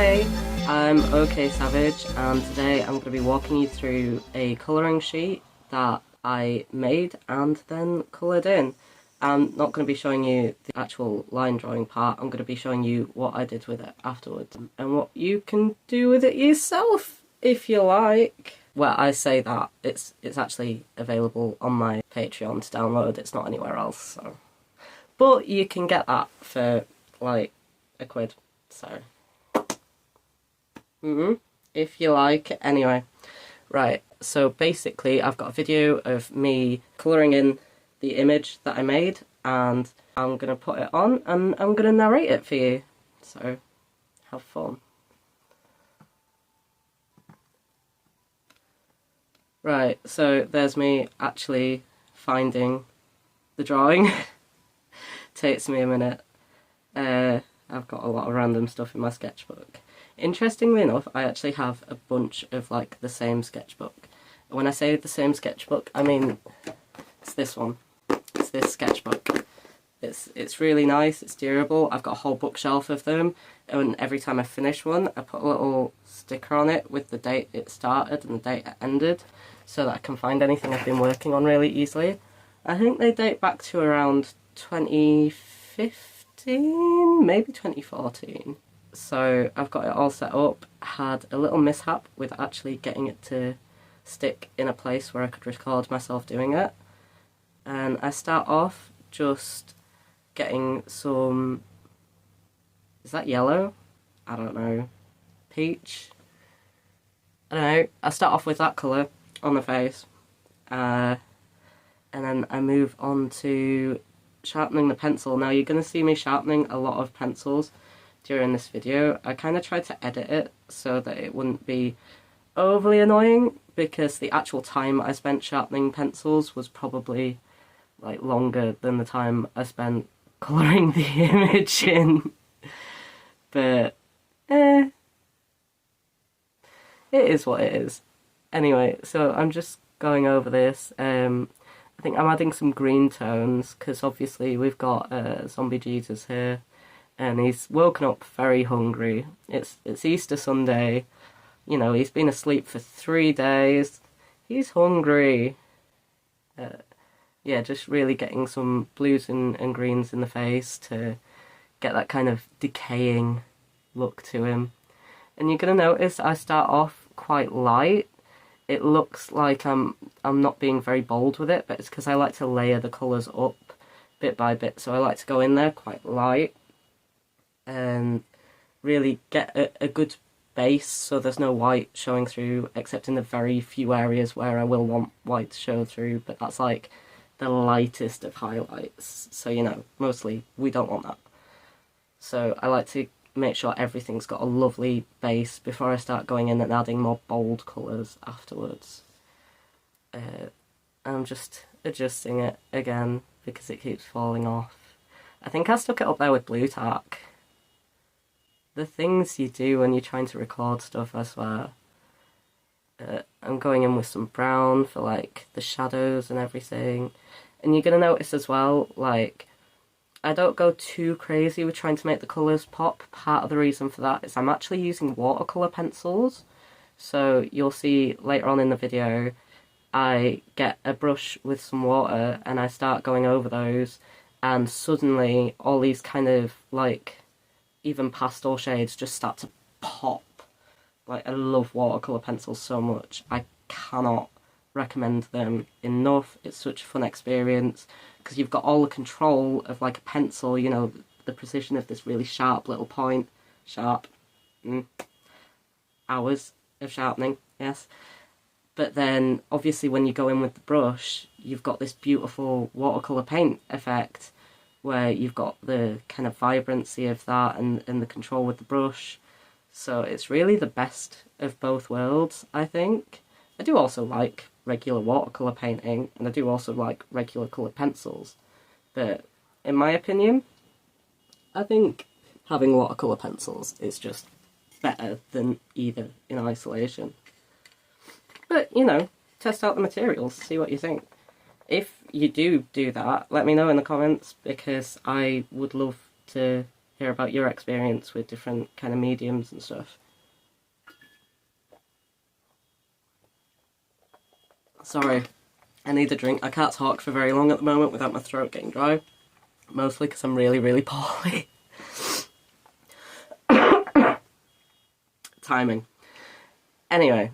Hey, I'm OK Savage, and today I'm going to be walking you through a colouring sheet that I made and then coloured in. I'm not going to be showing you the actual line drawing part, I'm going to be showing you what I did with it afterwards and what you can do with it yourself if you like. Well, I say that, it's actually available on my Patreon to download, it's not anywhere else, so. But you can get that for like £1, so. If you like. Anyway, right, so basically I've got a video of me colouring in the image that I made and I'm going to put it on and I'm going to narrate it for you, so have fun. Right, so there's me actually finding the drawing. Takes me a minute. I've got a lot of random stuff in my sketchbook. Interestingly enough, I actually have a bunch of like the same sketchbook. When I say the same sketchbook, I mean it's this one. It's this sketchbook. It's really nice, it's durable. I've got a whole bookshelf of them, and every time I finish one, I put a little sticker on it with the date it started and the date it ended, so that I can find anything I've been working on really easily. I think they date back to around 2015, maybe 2014. So I've got it all set up. Had a little mishap with actually getting it to stick in a place where I could record myself doing it. And I start off just getting some, is that yellow? I don't know. Peach? I don't know. I start off with that colour on the face. And then I move on to sharpening the pencil. Now you're going to see me sharpening a lot of pencils during this video. I kind of tried to edit it so that it wouldn't be overly annoying, because the actual time I spent sharpening pencils was probably like longer than the time I spent colouring the image in. But it is what it is. Anyway, so I'm just going over this. I think I'm adding some green tones because obviously we've got Zombie Jesus here, and he's woken up very hungry. It's Easter Sunday, you know, he's been asleep for 3 days. He's hungry. Yeah, just really getting some blues and greens in the face to get that kind of decaying look to him. And you're going to notice I start off quite light. It looks like I'm not being very bold with it, but it's because I like to layer the colours up bit by bit. So I like to go in there quite light and really get a good base so there's no white showing through, except in the very few areas where I will want white to show through, but that's like the lightest of highlights. So, you know, mostly we don't want that. So I like to make sure everything's got a lovely base before I start going in and adding more bold colours afterwards. I'm just adjusting it again because it keeps falling off. I think I stuck it up there with Blue Tack. The things you do when you're trying to record stuff, I swear. I'm going in with some brown for like the shadows and everything. And you're going to notice as well, like, I don't go too crazy with trying to make the colours pop. Part of the reason for that is I'm actually using watercolour pencils. So you'll see later on in the video, I get a brush with some water and I start going over those, and suddenly all these kind of like even pastel shades just start to pop. Like, I love watercolour pencils so much. I cannot recommend them enough. It's such a fun experience because you've got all the control of like a pencil, you know, the precision of this really sharp little point. Sharp. Hours of sharpening, yes. But then obviously when you go in with the brush, you've got this beautiful watercolour paint effect where you've got the kind of vibrancy of that and the control with the brush. So it's really the best of both worlds, I think. I do also like regular watercolour painting, and I do also like regular coloured pencils. But in my opinion, I think having watercolour pencils is just better than either in isolation. But, you know, test out the materials, see what you think. If you do that, let me know in the comments, because I would love to hear about your experience with different kind of mediums and stuff. Sorry, I need a drink. I can't talk for very long at the moment without my throat getting dry. Mostly because I'm really, really poorly. Timing. Anyway,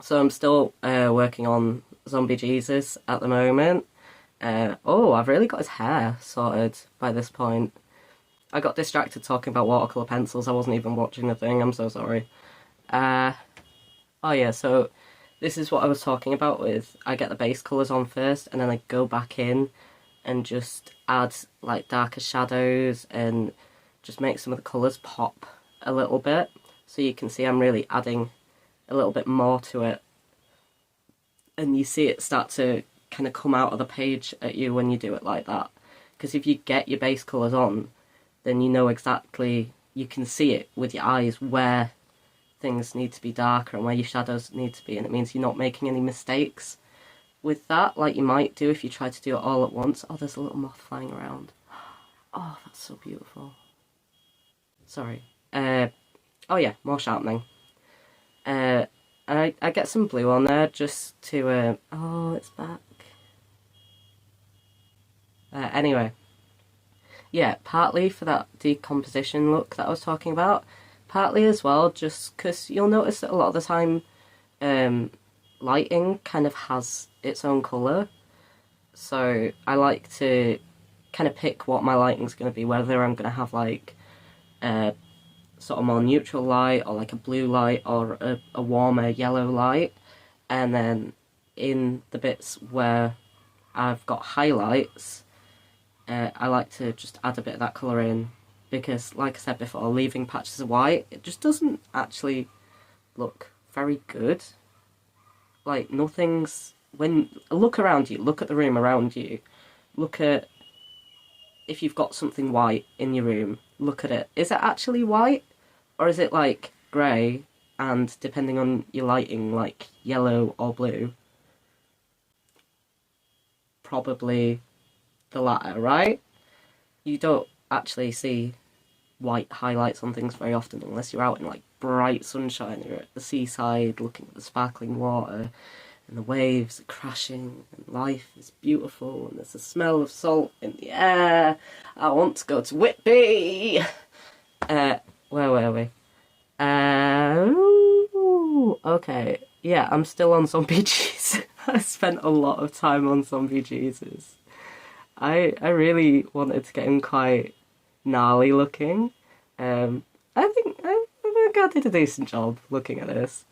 so I'm still working on Zombie Jesus at the moment. Oh, I've really got his hair sorted by this point. I got distracted talking about watercolour pencils. I wasn't even watching the thing. I'm so sorry. Oh yeah, so this is what I was talking about with I get the base colours on first and then I go back in and just add like darker shadows and just make some of the colours pop a little bit. So you can see I'm really adding a little bit more to it. And you see it start to kind of come out of the page at you when you do it like that. Because if you get your base colours on, then you know exactly, you can see it with your eyes where things need to be darker and where your shadows need to be, and it means you're not making any mistakes with that, like you might do if you try to do it all at once. Oh, there's a little moth flying around. Oh, that's so beautiful. Sorry. Oh yeah, more sharpening. And I get some blue on there just to, oh, it's back. Anyway. Yeah, partly for that decomposition look that I was talking about. Partly as well, just because you'll notice that a lot of the time, lighting kind of has its own colour. So I like to kind of pick what my lighting's going to be, whether I'm going to have like sort of more neutral light or like a blue light or a warmer yellow light. And then in the bits where I've got highlights, I like to just add a bit of that colour in, because like I said before, leaving patches of white, it just doesn't actually look very good. Like nothing's, when, look around you, look at the room around you, look at, if you've got something white in your room, look at it. Is it actually white? Or is it like grey and, depending on your lighting, like yellow or blue? Probably the latter, right? You don't actually see white highlights on things very often unless you're out in like bright sunshine, you're at the seaside looking at the sparkling water and the waves are crashing and life is beautiful and there's a smell of salt in the air. I want to go to Whitby. Where were we? Okay, yeah, I'm still on Zombie Jesus. I spent a lot of time on Zombie Jesus. I really wanted to get him quite gnarly looking. I think I did a decent job looking at this.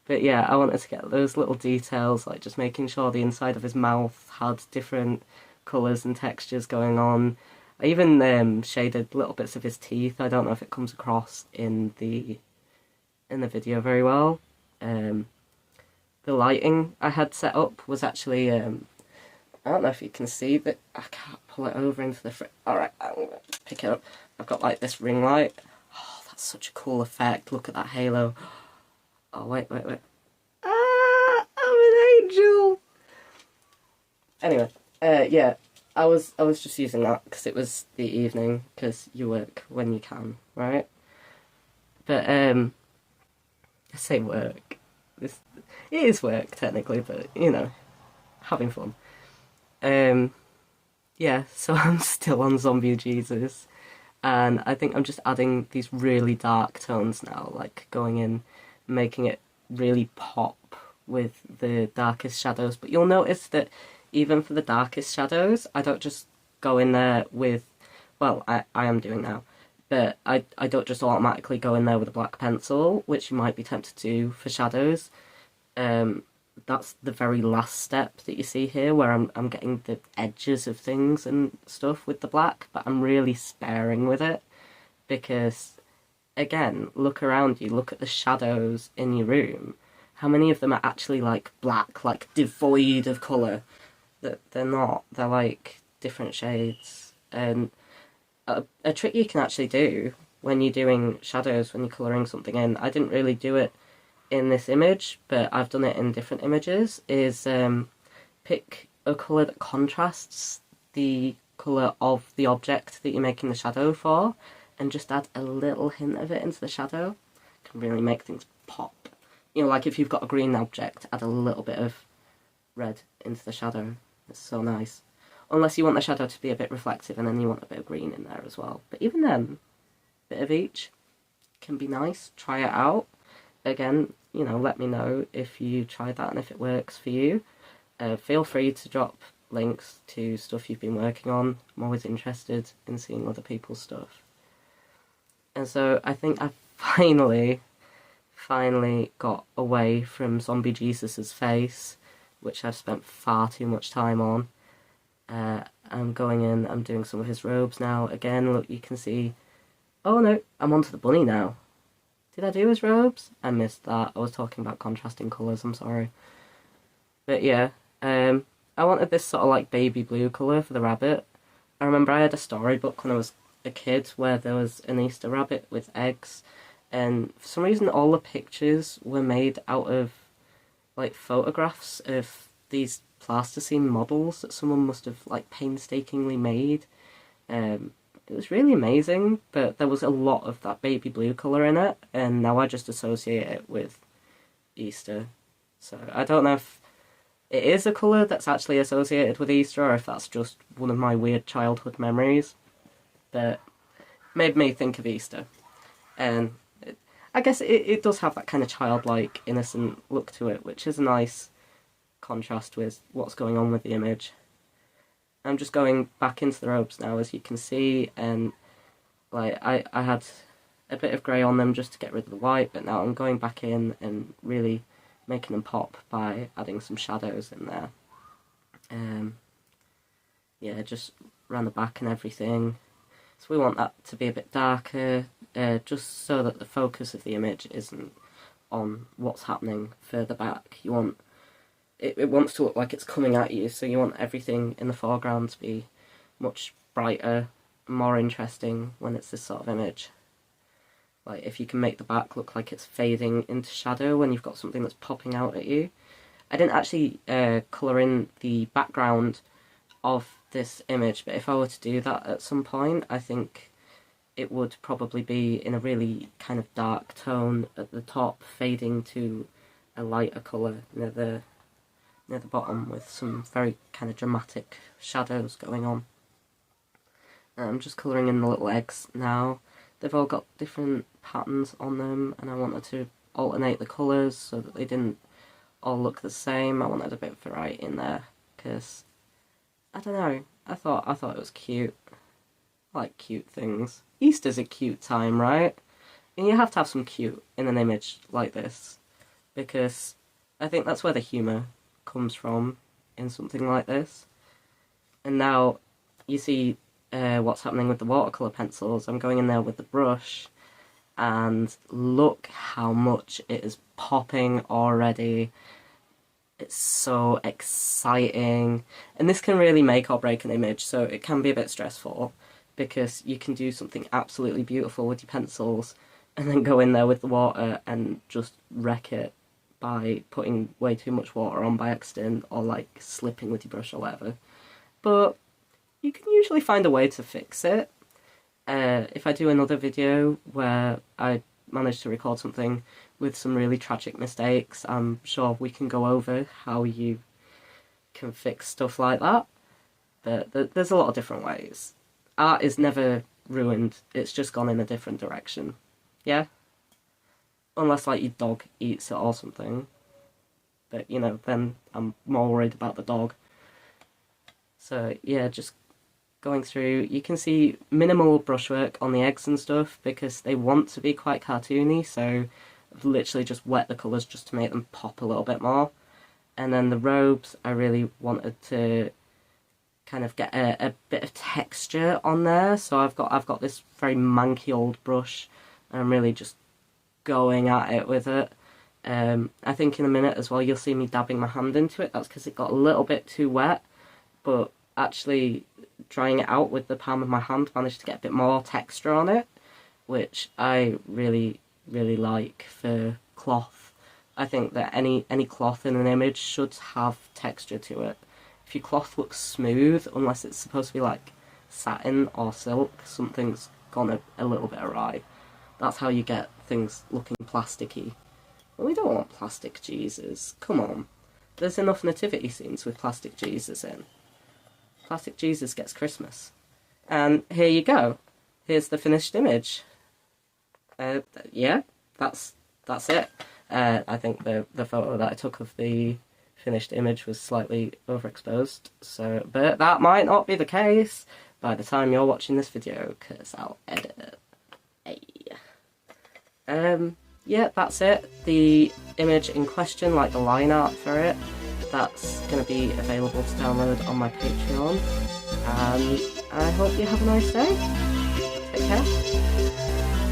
But yeah, I wanted to get those little details, like just making sure the inside of his mouth had different colours and textures going on. I even shaded little bits of his teeth. I don't know if it comes across in the video very well. The lighting I had set up was actually, I don't know if you can see, but I can't pull it over into the front. Alright, I'm going to pick it up. I've got like this ring light. Oh, that's such a cool effect. Look at that halo. Oh, wait. Ah, I'm an angel! Anyway, yeah, I was just using that because it was the evening, because you work when you can, right? But, I say work. It is work, technically, but, you know, having fun. Yeah, so I'm still on Zombie Jesus, and I think I'm just adding these really dark tones now, like going in, making it really pop with the darkest shadows. But you'll notice that even for the darkest shadows, I don't just go in there with, well, I am doing now, but I don't just automatically go in there with a black pencil, which you might be tempted to do for shadows. That's the very last step that you see here, where I'm getting the edges of things and stuff with the black, but I'm really sparing with it, because, again, look around you, look at the shadows in your room. How many of them are actually, like, black, like, devoid of colour? They're not. They're, like, different shades. And a trick you can actually do when you're doing shadows, when you're colouring something in, I didn't really do it in this image, but I've done it in different images, is pick a colour that contrasts the colour of the object that you're making the shadow for, and just add a little hint of it into the shadow can really make things pop. You know, like if you've got a green object, add a little bit of red into the shadow. It's so nice. Unless you want the shadow to be a bit reflective and then you want a bit of green in there as well. But even then, a bit of each can be nice. Try it out. Again, you know, let me know if you tried that and if it works for you. Feel free to drop links to stuff you've been working on. I'm always interested in seeing other people's stuff. And so I think I finally got away from Zombie Jesus's face, which I've spent far too much time on. I'm going in, I'm doing some of his robes now. Again, look, you can see... Oh no, I'm onto the bunny now. Did I do his robes? I missed that. I was talking about contrasting colours, I'm sorry. But yeah, I wanted this sort of like baby blue colour for the rabbit. I remember I had a storybook when I was a kid where there was an Easter rabbit with eggs, and for some reason all the pictures were made out of like photographs of these plasticine models that someone must have like painstakingly made. It was really amazing, but there was a lot of that baby blue colour in it, and now I just associate it with Easter. So I don't know if it is a colour that's actually associated with Easter or if that's just one of my weird childhood memories, but made me think of Easter. And I guess it does have that kind of childlike, innocent look to it, which is a nice contrast with what's going on with the image. I'm just going back into the robes now, as you can see, and like I had a bit of grey on them just to get rid of the white, but now I'm going back in and really making them pop by adding some shadows in there. Yeah, just around the back and everything. So we want that to be a bit darker, just so that the focus of the image isn't on what's happening further back. You want it wants to look like it's coming at you, so you want everything in the foreground to be much brighter, more interesting when it's this sort of image. Like if you can make the back look like it's fading into shadow when you've got something that's popping out at you. I didn't actually colour in the background of this image, but if I were to do that at some point, I think it would probably be in a really kind of dark tone at the top, fading to a lighter colour near the bottom with some very kind of dramatic shadows going on. I'm just colouring in the little eggs now. They've all got different patterns on them, and I wanted to alternate the colours so that they didn't all look the same. I wanted a bit of variety in there, because, I don't know, I thought it was cute. I like cute things. Easter's a cute time, right? And you have to have some cute in an image like this, because I think that's where the humour comes from in something like this. And now you see what's happening with the watercolour pencils. I'm going in there with the brush, and look how much it is popping already. It's so exciting, and this can really make or break an image, so it can be a bit stressful, because you can do something absolutely beautiful with your pencils and then go in there with the water and just wreck it by putting way too much water on by accident, or like slipping with your brush or whatever. But you can usually find a way to fix it. If I do another video where I manage to record something with some really tragic mistakes, I'm sure we can go over how you can fix stuff like that. But there's a lot of different ways. Art is never ruined, it's just gone in a different direction. Yeah? Unless, like, your dog eats it or something. But, you know, then I'm more worried about the dog. So, yeah, just going through, you can see minimal brushwork on the eggs and stuff, because they want to be quite cartoony, so I've literally just wet the colours just to make them pop a little bit more. And then the robes, I really wanted to kind of get a bit of texture on there, so I've got this very manky old brush, and I'm really just going at it with it. I think in a minute as well you'll see me dabbing my hand into it. That's because it got a little bit too wet, but actually drying it out with the palm of my hand managed to get a bit more texture on it, which I really like for cloth. I think that any cloth in an image should have texture to it. If your cloth looks smooth, unless it's supposed to be like satin or silk, something's gone a little bit awry. That's how you get things looking plasticky. But we don't want plastic Jesus. Come on. There's enough nativity scenes with plastic Jesus in. Plastic Jesus gets Christmas. And here you go. Here's the finished image. Yeah, that's it. I think the photo that I took of the finished image was slightly overexposed, but that might not be the case by the time you're watching this video, because I'll edit it. Hey. Yeah, that's it. The image in question, like the line art for it, that's going to be available to download on my Patreon. And I hope you have a nice day. Take care.